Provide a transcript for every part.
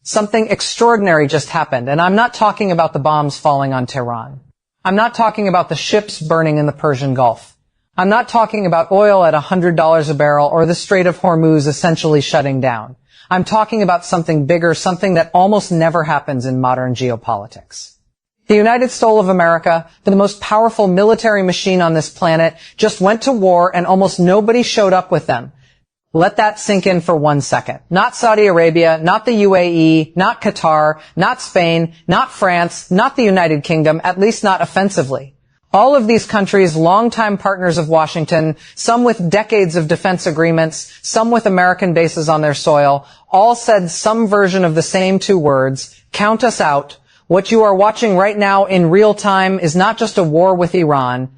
Something extraordinary just happened, and I'm not talking about the bombs falling on Tehran. I'm not talking about the ships burning in the Persian Gulf. I'm not talking about oil at $100 a barrel or the Strait of Hormuz essentially shutting down. I'm talking about something bigger, something that almost never happens in modern geopolitics. The United States of America, the most powerful military machine on this planet, just went to war and almost nobody showed up with them. Let that sink in for 1 second. Not Saudi Arabia, not the UAE, not Qatar, not Spain, not France, not the United Kingdom, at least not offensively. All of these countries, longtime partners of Washington, some with decades of defense agreements, some with American bases on their soil, all said some version of the same two words, count us out. What you are watching right now in real time is not just a war with Iran.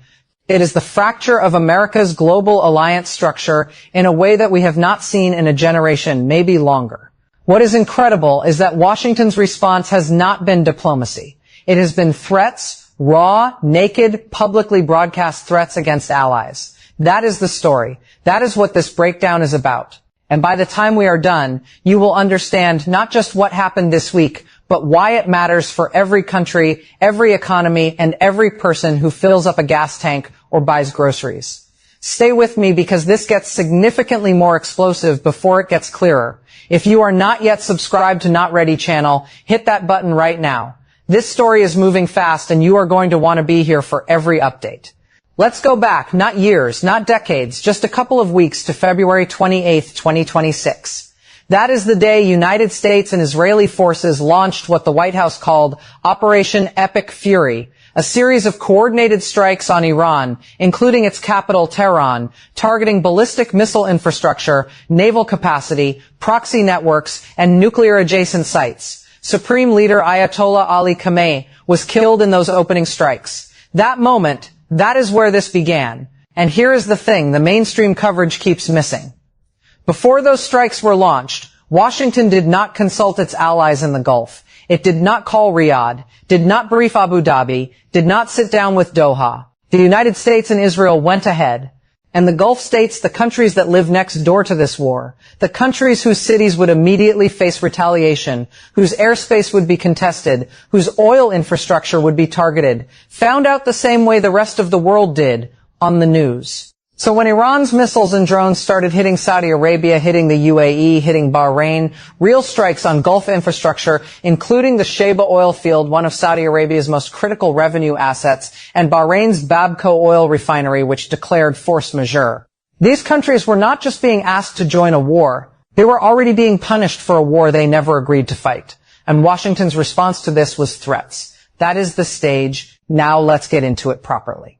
It is the fracture of America's global alliance structure in a way that we have not seen in a generation, maybe longer. What is incredible is that Washington's response has not been diplomacy. It has been threats, raw, naked, publicly broadcast threats against allies. That is the story. That is what this breakdown is about. And by the time we are done, you will understand not just what happened this week, but why it matters for every country, every economy, and every person who fills up a gas tank or buys groceries. Stay with me because this gets significantly more explosive before it gets clearer. If you are not yet subscribed to Not Ready channel, hit that button right now. This story is moving fast and you are going to want to be here for every update. Let's go back, not years, not decades, just a couple of weeks to February 28th, 2026. That is the day United States and Israeli forces launched what the White House called Operation Epic Fury, a series of coordinated strikes on Iran, including its capital Tehran, targeting ballistic missile infrastructure, naval capacity, proxy networks, and nuclear-adjacent sites. Supreme Leader Ayatollah Ali Khamenei was killed in those opening strikes. That moment, that is where this began. And here is the thing the mainstream coverage keeps missing. Before those strikes were launched, Washington did not consult its allies in the Gulf. It did not call Riyadh, did not brief Abu Dhabi, did not sit down with Doha. The United States and Israel went ahead. And the Gulf states, the countries that live next door to this war, the countries whose cities would immediately face retaliation, whose airspace would be contested, whose oil infrastructure would be targeted, found out the same way the rest of the world did, on the news. So when Iran's missiles and drones started hitting Saudi Arabia, hitting the UAE, hitting Bahrain, real strikes on Gulf infrastructure, including the Sheba oil field, one of Saudi Arabia's most critical revenue assets, and Bahrain's Babco oil refinery, which declared force majeure. These countries were not just being asked to join a war, they were already being punished for a war they never agreed to fight. And Washington's response to this was threats. That is the stage. Now let's get into it properly.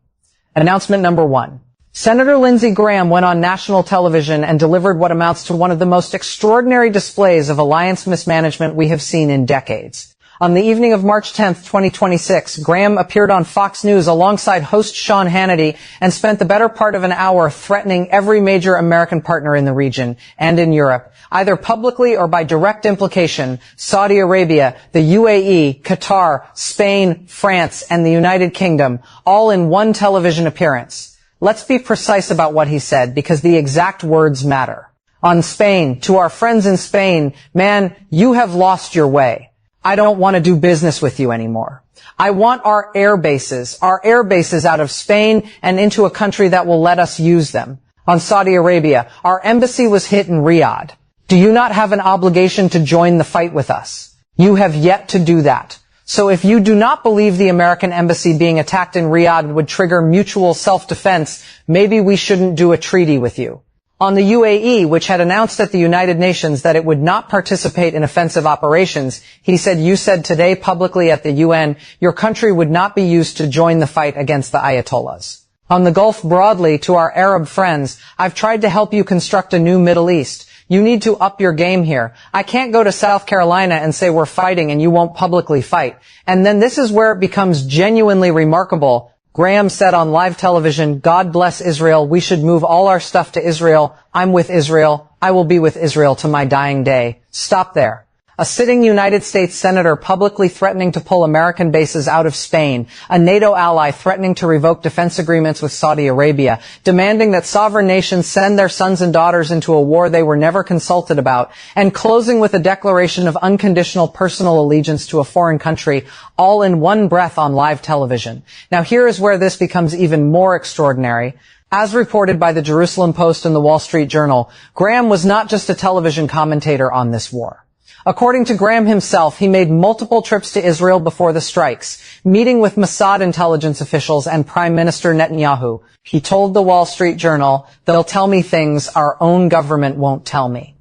Announcement number 1. Senator Lindsey Graham went on national television and delivered what amounts to one of the most extraordinary displays of alliance mismanagement we have seen in decades. On the evening of March 10th, 2026, Graham appeared on Fox News alongside host Sean Hannity and spent the better part of an hour threatening every major American partner in the region and in Europe, either publicly or by direct implication, Saudi Arabia, the UAE, Qatar, Spain, France, and the United Kingdom, all in one television appearance. Let's be precise about what he said, because the exact words matter. On Spain, to our friends in Spain, man, you have lost your way. I don't want to do business with you anymore. I want our air bases out of Spain and into a country that will let us use them. On Saudi Arabia, our embassy was hit in Riyadh. Do you not have an obligation to join the fight with us? You have yet to do that. So if you do not believe the American embassy being attacked in Riyadh would trigger mutual self-defense, maybe we shouldn't do a treaty with you. On the UAE, which had announced at the United Nations that it would not participate in offensive operations, he said, you said today publicly at the UN, your country would not be used to join the fight against the Ayatollahs. On the Gulf broadly, to our Arab friends, I've tried to help you construct a new Middle East. You need to up your game here. I can't go to South Carolina and say we're fighting and you won't publicly fight. And then this is where it becomes genuinely remarkable. Graham said on live television, God bless Israel. We should move all our stuff to Israel. I'm with Israel. I will be with Israel to my dying day. Stop there. A sitting United States senator publicly threatening to pull American bases out of Spain, a NATO ally threatening to revoke defense agreements with Saudi Arabia, demanding that sovereign nations send their sons and daughters into a war they were never consulted about, and closing with a declaration of unconditional personal allegiance to a foreign country, all in one breath on live television. Now here is where this becomes even more extraordinary. As reported by the Jerusalem Post and the Wall Street Journal, Graham was not just a television commentator on this war. According to Graham himself, he made multiple trips to Israel before the strikes, meeting with Mossad intelligence officials and Prime Minister Netanyahu. He told the Wall Street Journal, "They'll tell me things our own government won't tell me."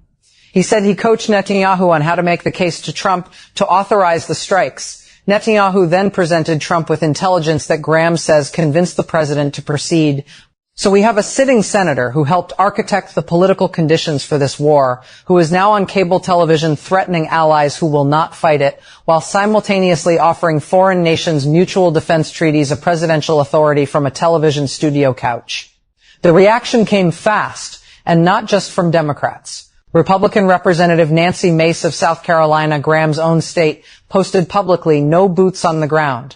He said he coached Netanyahu on how to make the case to Trump to authorize the strikes. Netanyahu then presented Trump with intelligence that Graham says convinced the president to proceed. So we have a sitting senator who helped architect the political conditions for this war, who is now on cable television threatening allies who will not fight it, while simultaneously offering foreign nations mutual defense treaties of presidential authority from a television studio couch. The reaction came fast, and not just from Democrats. Republican Representative Nancy Mace of South Carolina, Graham's own state, posted publicly, "No boots on the ground."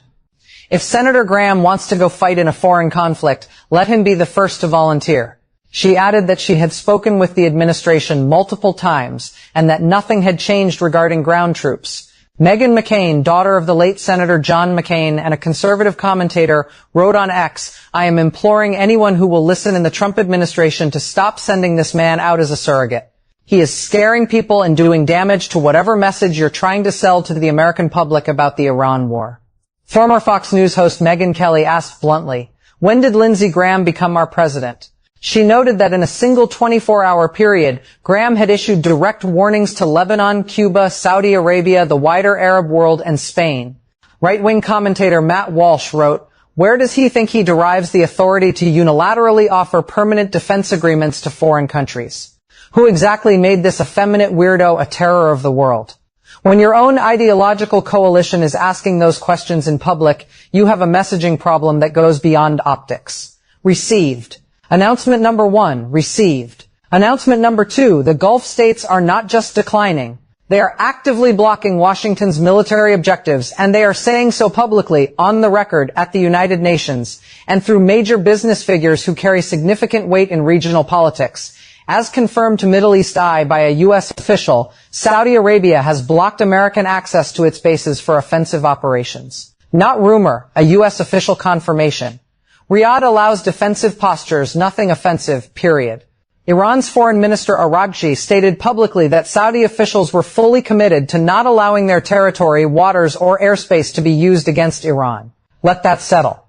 If Senator Graham wants to go fight in a foreign conflict, let him be the first to volunteer. She added that she had spoken with the administration multiple times and that nothing had changed regarding ground troops. Meghan McCain, daughter of the late Senator John McCain and a conservative commentator, wrote on X, "I am imploring anyone who will listen in the Trump administration to stop sending this man out as a surrogate. He is scaring people and doing damage to whatever message you're trying to sell to the American public about the Iran war." Former Fox News host Megyn Kelly asked bluntly, "When did Lindsey Graham become our president?" She noted that in a single 24-hour period, Graham had issued direct warnings to Lebanon, Cuba, Saudi Arabia, the wider Arab world, and Spain. Right-wing commentator Matt Walsh wrote, "Where does he think he derives the authority to unilaterally offer permanent defense agreements to foreign countries? Who exactly made this effeminate weirdo a terror of the world?" When your own ideological coalition is asking those questions in public, you have a messaging problem that goes beyond optics. Received. Announcement number 1, received. Announcement number 2, the Gulf states are not just declining. They are actively blocking Washington's military objectives, and they are saying so publicly, on the record, at the United Nations, and through major business figures who carry significant weight in regional politics. As confirmed to Middle East Eye by a U.S. official, Saudi Arabia has blocked American access to its bases for offensive operations. Not rumor, a U.S. official confirmation. Riyadh allows defensive postures, nothing offensive, period. Iran's Foreign Minister Araghchi stated publicly that Saudi officials were fully committed to not allowing their territory, waters, or airspace to be used against Iran. Let that settle.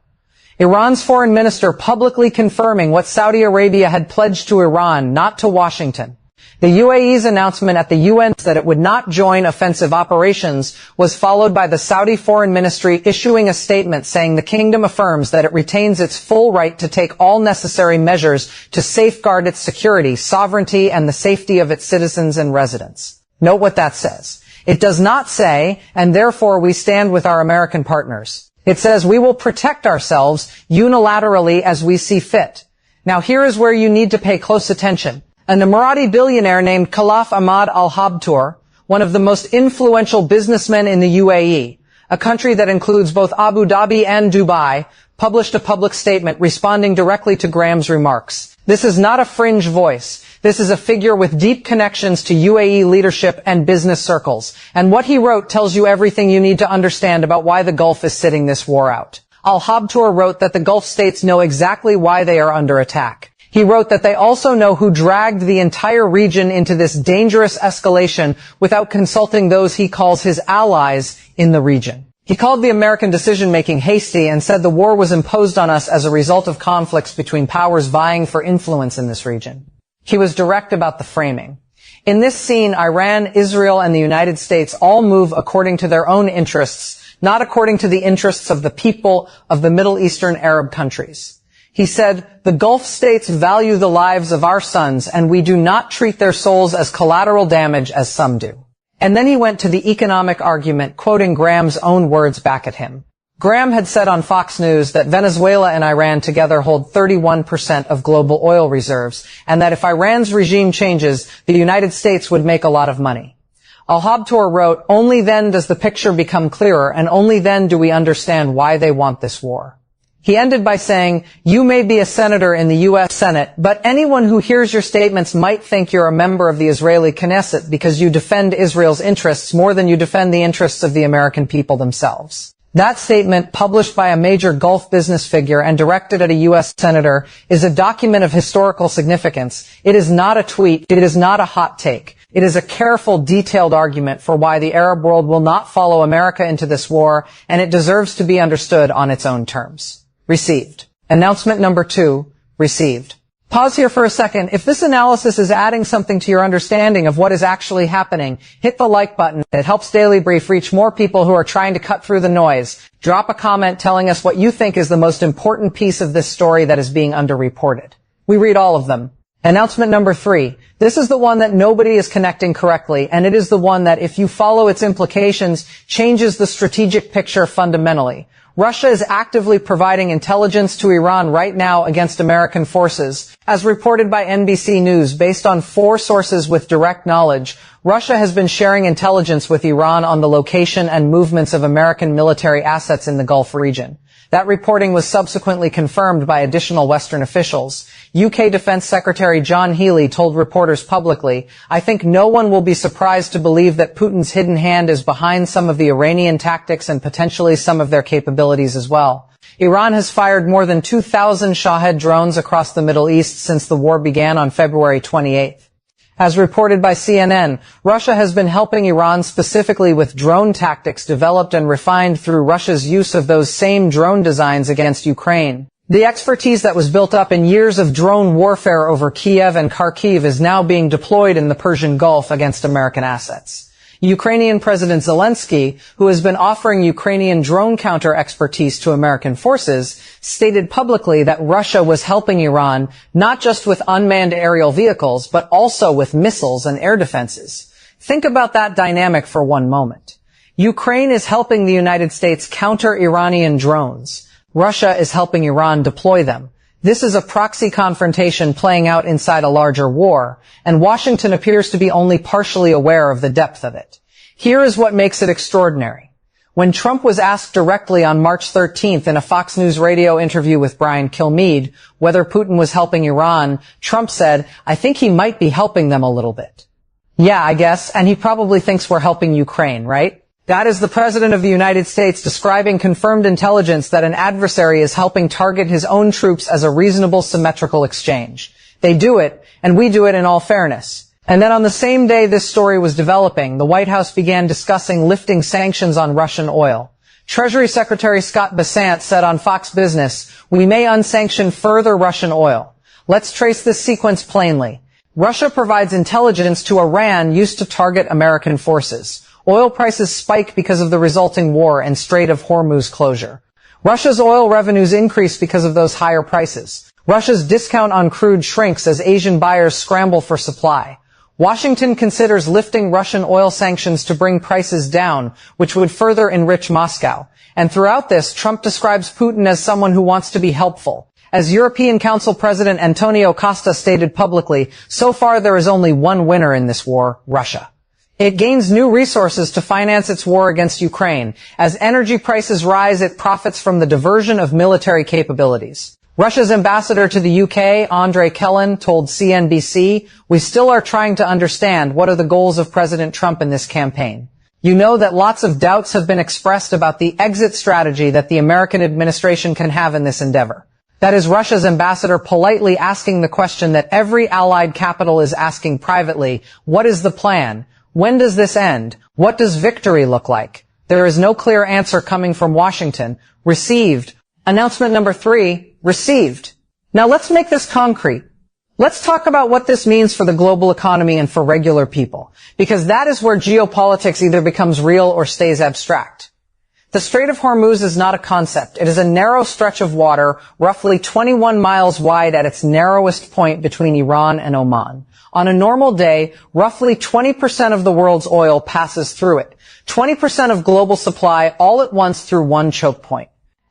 Iran's foreign minister publicly confirming what Saudi Arabia had pledged to Iran, not to Washington. The UAE's announcement at the UN that it would not join offensive operations was followed by the Saudi Foreign Ministry issuing a statement saying the kingdom affirms that it retains its full right to take all necessary measures to safeguard its security, sovereignty, and the safety of its citizens and residents. Note what that says. It does not say, and therefore we stand with our American partners. It says we will protect ourselves unilaterally as we see fit. Now here is where you need to pay close attention. An Emirati billionaire named Khalaf Ahmad Al-Habtoor, one of the most influential businessmen in the UAE, a country that includes both Abu Dhabi and Dubai, published a public statement responding directly to Graham's remarks. This is not a fringe voice. This is a figure with deep connections to UAE leadership and business circles. And what he wrote tells you everything you need to understand about why the Gulf is sitting this war out. Al-Habtoor wrote that the Gulf states know exactly why they are under attack. He wrote that they also know who dragged the entire region into this dangerous escalation without consulting those he calls his allies in the region. He called the American decision-making hasty and said the war was imposed on us as a result of conflicts between powers vying for influence in this region. He was direct about the framing. In this scene, Iran, Israel, and the United States all move according to their own interests, not according to the interests of the people of the Middle Eastern Arab countries. He said, "The Gulf states value the lives of our sons, and we do not treat their souls as collateral damage as some do." And then he went to the economic argument, quoting Graham's own words back at him. Graham had said on Fox News that Venezuela and Iran together hold 31% of global oil reserves, and that if Iran's regime changes, the United States would make a lot of money. Al-Habtoor wrote, "Only then does the picture become clearer, and only then do we understand why they want this war." He ended by saying, "You may be a senator in the U.S. Senate, but anyone who hears your statements might think you're a member of the Israeli Knesset because you defend Israel's interests more than you defend the interests of the American people themselves." That statement, published by a major Gulf business figure and directed at a U.S. senator, is a document of historical significance. It is not a tweet. It is not a hot take. It is a careful, detailed argument for why the Arab world will not follow America into this war, and it deserves to be understood on its own terms. Received. Announcement number 2, received. Pause here for a second. If this analysis is adding something to your understanding of what is actually happening, hit the like button. It helps Daily Brief reach more people who are trying to cut through the noise. Drop a comment telling us what you think is the most important piece of this story that is being underreported. We read all of them. Announcement number 3. This is the one that nobody is connecting correctly, and it is the one that, if you follow its implications, changes the strategic picture fundamentally. Russia is actively providing intelligence to Iran right now against American forces. As reported by NBC News, based on 4 sources with direct knowledge, Russia has been sharing intelligence with Iran on the location and movements of American military assets in the Gulf region. That reporting was subsequently confirmed by additional Western officials. UK Defense Secretary John Healey told reporters publicly, "I think no one will be surprised to believe that Putin's hidden hand is behind some of the Iranian tactics and potentially some of their capabilities as well." Iran has fired more than 2,000 Shahed drones across the Middle East since the war began on February 28th. As reported by CNN, Russia has been helping Iran specifically with drone tactics developed and refined through Russia's use of those same drone designs against Ukraine. The expertise that was built up in years of drone warfare over Kiev and Kharkiv is now being deployed in the Persian Gulf against American assets. Ukrainian President Zelensky, who has been offering Ukrainian drone counter expertise to American forces, stated publicly that Russia was helping Iran not just with unmanned aerial vehicles, but also with missiles and air defenses. Think about that dynamic for one moment. Ukraine is helping the United States counter Iranian drones. Russia is helping Iran deploy them. This is a proxy confrontation playing out inside a larger war, and Washington appears to be only partially aware of the depth of it. Here is what makes it extraordinary. When Trump was asked directly on March 13th in a Fox News radio interview with Brian Kilmeade whether Putin was helping Iran, Trump said, "I think he might be helping them a little bit." Yeah, I guess, and he probably thinks we're helping Ukraine, right? That is the President of the United States describing confirmed intelligence that an adversary is helping target his own troops as a reasonable symmetrical exchange. They do it, and we do it in all fairness. And then on the same day this story was developing, the White House began discussing lifting sanctions on Russian oil. Treasury Secretary Scott Bessent said on Fox Business, "We may unsanction further Russian oil." Let's trace this sequence plainly. Russia provides intelligence to Iran used to target American forces. Oil prices spike because of the resulting war and Strait of Hormuz closure. Russia's oil revenues increase because of those higher prices. Russia's discount on crude shrinks as Asian buyers scramble for supply. Washington considers lifting Russian oil sanctions to bring prices down, which would further enrich Moscow. And throughout this, Trump describes Putin as someone who wants to be helpful. As European Council President Antonio Costa stated publicly, so far there is only one winner in this war, Russia. It gains new resources to finance its war against Ukraine. As energy prices rise, it profits from the diversion of military capabilities. Russia's ambassador to the UK, Andrei Kellen, told CNBC, "We still are trying to understand what are the goals of President Trump in this campaign. You know that lots of doubts have been expressed about the exit strategy that the American administration can have in this endeavor." That is Russia's ambassador politely asking the question that every allied capital is asking privately, what is the plan? When does this end? What does victory look like? There is no clear answer coming from Washington. Received. Announcement number 3, received. Now let's make this concrete. Let's talk about what this means for the global economy and for regular people, because that is where geopolitics either becomes real or stays abstract. The Strait of Hormuz is not a concept. It is a narrow stretch of water, roughly 21 miles wide at its narrowest point between Iran and Oman. On a normal day, roughly 20% of the world's oil passes through it. 20% of global supply all at once through one choke point.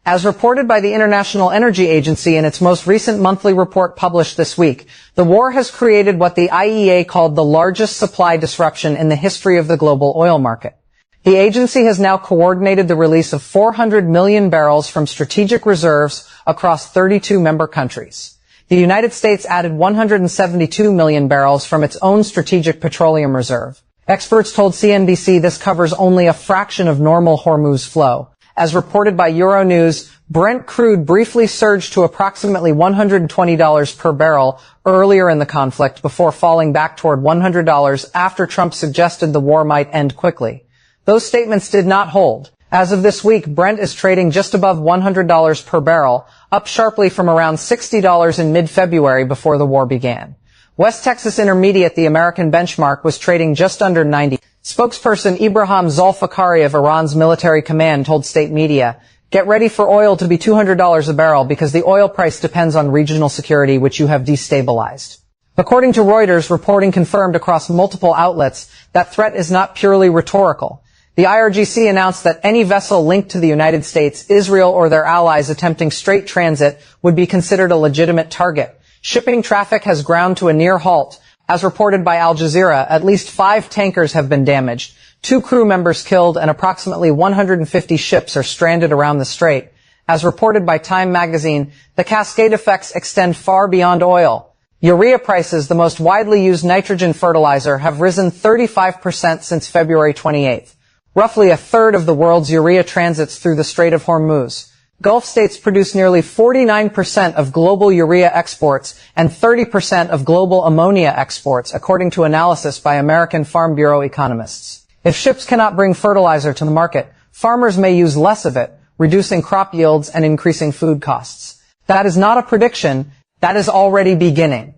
As reported by the International Energy Agency in its most recent monthly report published this week, the war has created what the IEA called the largest supply disruption in the history of the global oil market. The agency has now coordinated the release of 400 million barrels from strategic reserves across 32 member countries. The United States added 172 million barrels from its own strategic petroleum reserve. Experts told CNBC this covers only a fraction of normal Hormuz flow. As reported by Euronews, Brent crude briefly surged to approximately $120 per barrel earlier in the conflict before falling back toward $100 after Trump suggested the war might end quickly. Those statements did not hold. As of this week, Brent is trading just above $100 per barrel, up sharply from around $60 in mid-February before the war began. West Texas Intermediate, the American benchmark, was trading just under 90. Spokesperson Ibrahim Zulfikari of Iran's military command told state media, "Get ready for oil to be $200 a barrel because the oil price depends on regional security, which you have destabilized." According to Reuters, reporting confirmed across multiple outlets that threat is not purely rhetorical. The IRGC announced that any vessel linked to the United States, Israel, or their allies attempting straight transit would be considered a legitimate target. Shipping traffic has ground to a near halt. As reported by Al Jazeera, at least 5 tankers have been damaged, 2 crew members killed, and approximately 150 ships are stranded around the strait. As reported by Time magazine, the cascade effects extend far beyond oil. Urea prices, the most widely used nitrogen fertilizer, have risen 35% since February 28th. Roughly a third of the world's urea transits through the Strait of Hormuz. Gulf states produce nearly 49% of global urea exports and 30% of global ammonia exports, according to analysis by American Farm Bureau economists. If ships cannot bring fertilizer to the market, farmers may use less of it, reducing crop yields and increasing food costs. That is not a prediction. That is already beginning.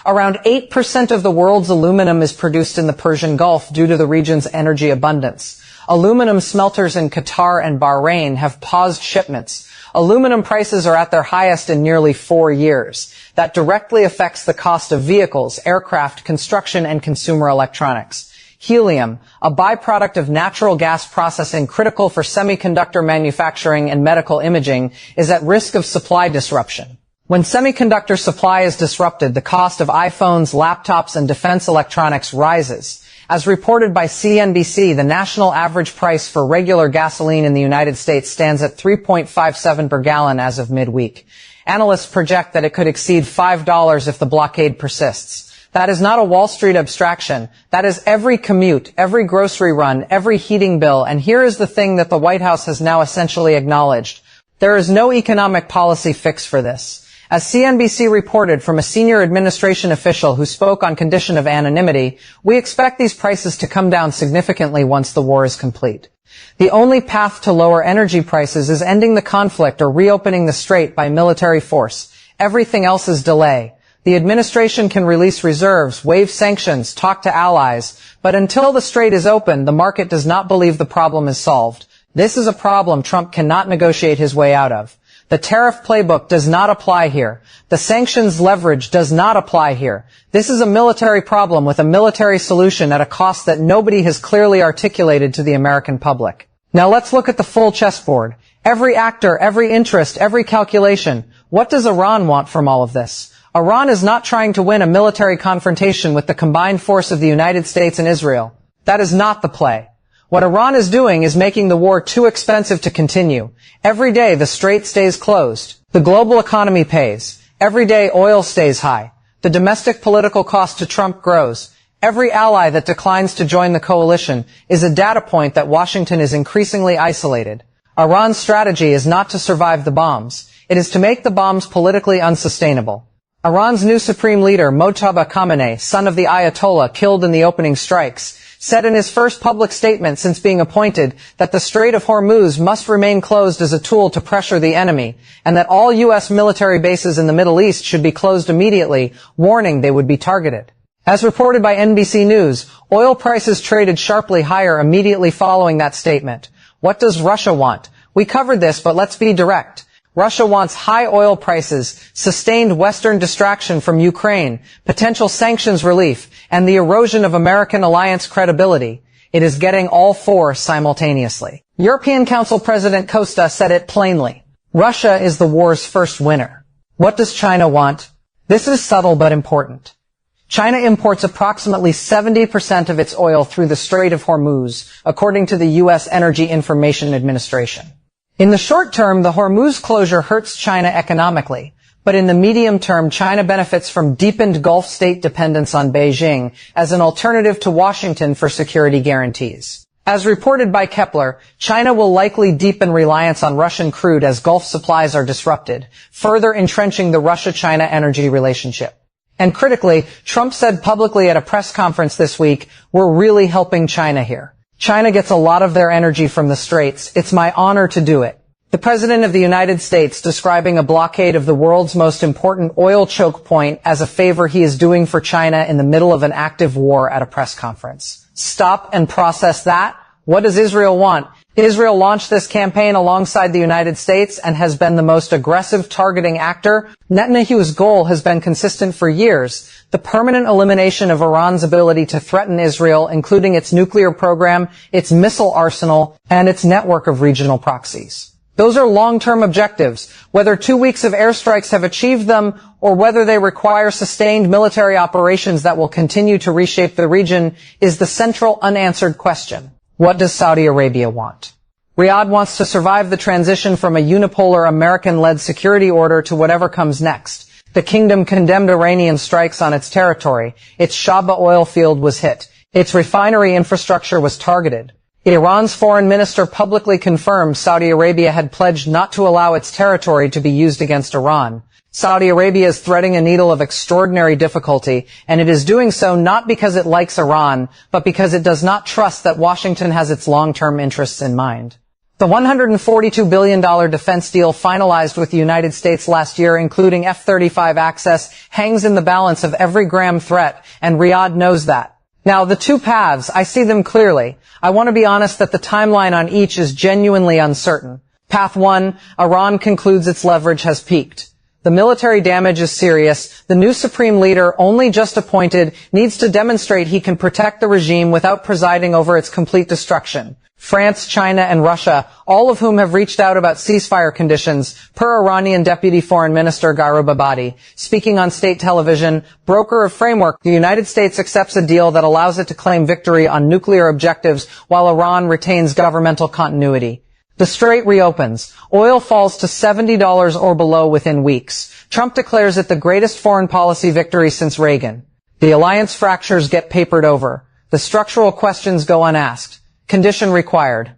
Around 8% of the world's aluminum is produced in the Persian Gulf due to the region's energy abundance. Aluminum smelters in Qatar and Bahrain have paused shipments. Aluminum prices are at their highest in nearly 4 years. That directly affects the cost of vehicles, aircraft, construction, and consumer electronics. Helium, a byproduct of natural gas processing critical for semiconductor manufacturing and medical imaging, is at risk of supply disruption. When semiconductor supply is disrupted, the cost of iPhones, laptops, and defense electronics rises. As reported by CNBC, the national average price for regular gasoline in the United States stands at $3.57 per gallon as of midweek. Analysts project that it could exceed $5 if the blockade persists. That is not a Wall Street abstraction. That is every commute, every grocery run, every heating bill, and here is the thing that the White House has now essentially acknowledged. There is no economic policy fix for this. As CNBC reported from a senior administration official who spoke on condition of anonymity, we expect these prices to come down significantly once the war is complete. The only path to lower energy prices is ending the conflict or reopening the strait by military force. Everything else is delay. The administration can release reserves, waive sanctions, talk to allies, but until the strait is open, the market does not believe the problem is solved. This is a problem Trump cannot negotiate his way out of. The tariff playbook does not apply here. The sanctions leverage does not apply here. This is a military problem with a military solution at a cost that nobody has clearly articulated to the American public. Now let's look at the full chessboard. Every actor, every interest, every calculation. What does Iran want from all of this? Iran is not trying to win a military confrontation with the combined force of the United States and Israel. That is not the play. What Iran is doing is making the war too expensive to continue. Every day the strait stays closed. The global economy pays. Every day oil stays high. The domestic political cost to Trump grows. Every ally that declines to join the coalition is a data point that Washington is increasingly isolated. Iran's strategy is not to survive the bombs. It is to make the bombs politically unsustainable. Iran's new supreme leader, Mojtaba Khamenei, son of the Ayatollah killed in the opening strikes, said in his first public statement since being appointed that the Strait of Hormuz must remain closed as a tool to pressure the enemy, and that all U.S. military bases in the Middle East should be closed immediately, warning they would be targeted. As reported by NBC News, oil prices traded sharply higher immediately following that statement. What does Russia want? We covered this, but let's be direct. Russia wants high oil prices, sustained Western distraction from Ukraine, potential sanctions relief, and the erosion of American alliance credibility. It is getting all four simultaneously. European Council President Costa said it plainly. Russia is the war's first winner. What does China want? This is subtle but important. China imports approximately 70% of its oil through the Strait of Hormuz, according to the U.S. Energy Information Administration. In the short term, the Hormuz closure hurts China economically, but in the medium term, China benefits from deepened Gulf state dependence on Beijing as an alternative to Washington for security guarantees. As reported by Kepler, China will likely deepen reliance on Russian crude as Gulf supplies are disrupted, further entrenching the Russia-China energy relationship. And critically, Trump said publicly at a press conference this week, "We're really helping China here. China gets a lot of their energy from the Straits. It's my honor to do it." The President of the United States describing a blockade of the world's most important oil choke point as a favor he is doing for China in the middle of an active war at a press conference. Stop and process that. What does Israel want? Israel launched this campaign alongside the United States and has been the most aggressive targeting actor. Netanyahu's goal has been consistent for years: the permanent elimination of Iran's ability to threaten Israel, including its nuclear program, its missile arsenal, and its network of regional proxies. Those are long-term objectives. Whether 2 weeks of airstrikes have achieved them or whether they require sustained military operations that will continue to reshape the region is the central unanswered question. What does Saudi Arabia want? Riyadh wants to survive the transition from a unipolar American-led security order to whatever comes next. The kingdom condemned Iranian strikes on its territory. Its Shaba oil field was hit. Its refinery infrastructure was targeted. Iran's foreign minister publicly confirmed Saudi Arabia had pledged not to allow its territory to be used against Iran. Saudi Arabia is threading a needle of extraordinary difficulty, and it is doing so not because it likes Iran, but because it does not trust that Washington has its long-term interests in mind. The $142 billion defense deal finalized with the United States last year, including F-35 access, hangs in the balance of every gram threat, and Riyadh knows that. Now, the two paths, I see them clearly. I want to be honest that the timeline on each is genuinely uncertain. Path 1, Iran concludes its leverage has peaked. The military damage is serious. The new supreme leader, only just appointed, needs to demonstrate he can protect the regime without presiding over its complete destruction. France, China, and Russia, all of whom have reached out about ceasefire conditions, per Iranian Deputy Foreign Minister Garib Abadi. Speaking on state television, broker of framework, the United States accepts a deal that allows it to claim victory on nuclear objectives while Iran retains governmental continuity. The Strait reopens. Oil falls to $70 or below within weeks. Trump declares it the greatest foreign policy victory since Reagan. The alliance fractures get papered over. The structural questions go unasked. Condition required.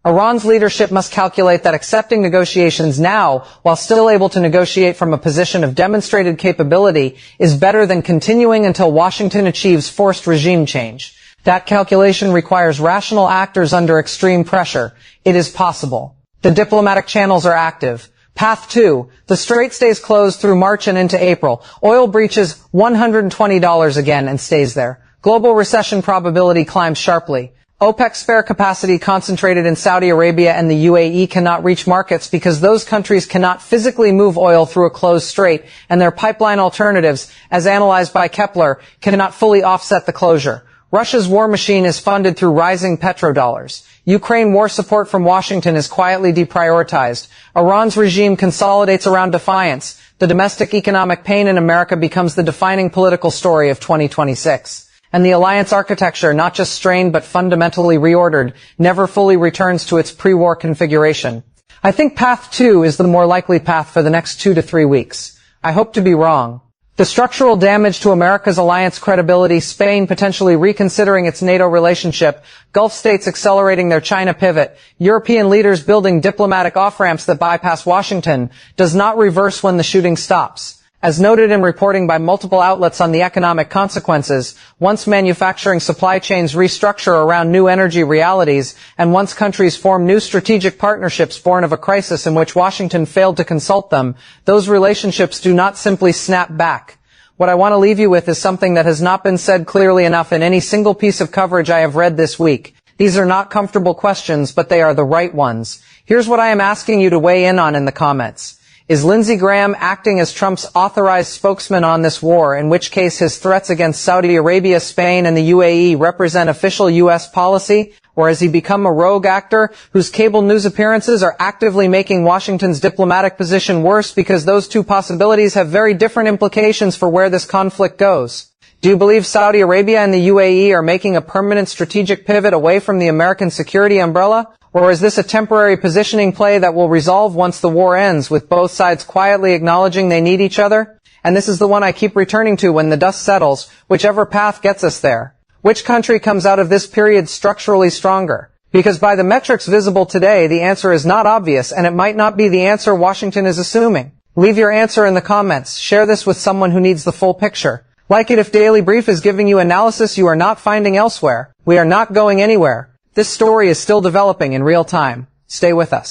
Iran's leadership must calculate that accepting negotiations now, while still able to negotiate from a position of demonstrated capability, is better than continuing until Washington achieves forced regime change. That calculation requires rational actors under extreme pressure. It is possible. The diplomatic channels are active. Path 2. The Strait stays closed through March and into April. Oil breaches $120 again and stays there. Global recession probability climbs sharply. OPEC spare capacity concentrated in Saudi Arabia and the UAE cannot reach markets because those countries cannot physically move oil through a closed strait, and their pipeline alternatives, as analyzed by Kepler, cannot fully offset the closure. Russia's war machine is funded through rising petrodollars. Ukraine war support from Washington is quietly deprioritized. Iran's regime consolidates around defiance. The domestic economic pain in America becomes the defining political story of 2026. And the alliance architecture, not just strained but fundamentally reordered, never fully returns to its pre-war configuration. I think path 2 is the more likely path for the next 2 to 3 weeks. I hope to be wrong. The structural damage to America's alliance credibility, Spain potentially reconsidering its NATO relationship, Gulf states accelerating their China pivot, European leaders building diplomatic off-ramps that bypass Washington, does not reverse when the shooting stops. As noted in reporting by multiple outlets on the economic consequences, once manufacturing supply chains restructure around new energy realities, and once countries form new strategic partnerships born of a crisis in which Washington failed to consult them, those relationships do not simply snap back. What I want to leave you with is something that has not been said clearly enough in any single piece of coverage I have read this week. These are not comfortable questions, but they are the right ones. Here's what I am asking you to weigh in on in the comments. Is Lindsey Graham acting as Trump's authorized spokesman on this war, in which case his threats against Saudi Arabia, Spain, and the UAE represent official U.S. policy? Or has he become a rogue actor whose cable news appearances are actively making Washington's diplomatic position worse, because those two possibilities have very different implications for where this conflict goes? Do you believe Saudi Arabia and the UAE are making a permanent strategic pivot away from the American security umbrella? Or is this a temporary positioning play that will resolve once the war ends, with both sides quietly acknowledging they need each other? And this is the one I keep returning to when the dust settles, whichever path gets us there. Which country comes out of this period structurally stronger? Because by the metrics visible today, the answer is not obvious, and it might not be the answer Washington is assuming. Leave your answer in the comments. Share this with someone who needs the full picture. Like it if Daily Brief is giving you analysis you are not finding elsewhere. We are not going anywhere. This story is still developing in real time. Stay with us.